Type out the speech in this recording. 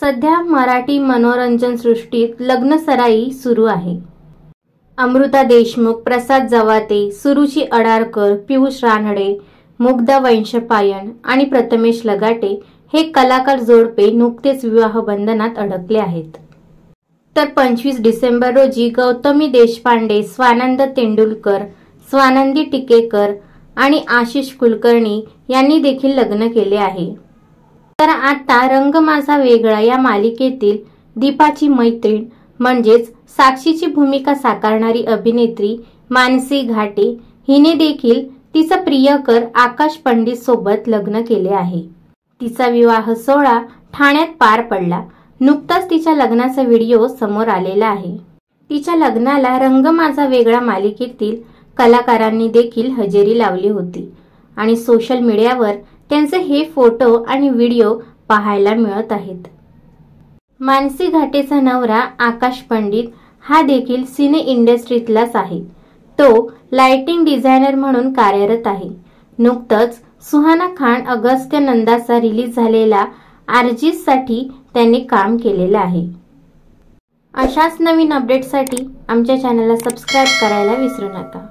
सध्या मराठी मनोरंजन सृष्टीत लग्नसराई सुरू आहे। अमृता देशमुख, प्रसाद जवाते, सुरुची अडारकर, पियुष रानडे, मुग्धा वैशंपायन आणि प्रथमेश लगाटे हे कलाकार जोडपे नुकतेच विवाह बंधनात अडकले आहेत। तर 25 डिसेंबर रोजी गौतमी देशपांडे, स्वानंद तेंडुलकर, स्वानंदी टिकेकर आणि आशिष कुलकर्णी यांनी देखील लग्न केले आहे। तर आता रंग माझा वेगळा या मालिकेतील दीपाची मैत्रीण म्हणजेच साक्षीची भूमिका साकारणारी अभिनेत्री मानसी घाटे हिने देखील तिचा प्रियकर आकाश पंडित सोबत लग्न केले आहे। तिचा विवाह सोहळा ठाण्यात पार पडला। नुकताच तिच्या लग्नाचा व्हिडिओ समोर आलेला आहे। तिच्या लग्नाला रंग माझा वेगळा मालिकेतील कलाकारांनी देखील हजेरी लावली होती आणि सोशल मीडियावर त्यांचे हे फोटो आणि व्हिडिओ पाहायला मिळत आहेत। मानसी घाटेचा नवरा आकाश पंडित हा देखील सिने इंडस्ट्रीतलाच आहे। तो लाइटिंग डिझायनर म्हणून कार्यरत आहे। नुकतंच सुहाना खान अगस्त्य नंदाचा रिलीज झालेला आरजीस साठी त्यांनी काम केलेलं आहे। अशाच नवीन अपडेटसाठी आमच्या चॅनलला सबस्क्राइब करायला विसरू नका।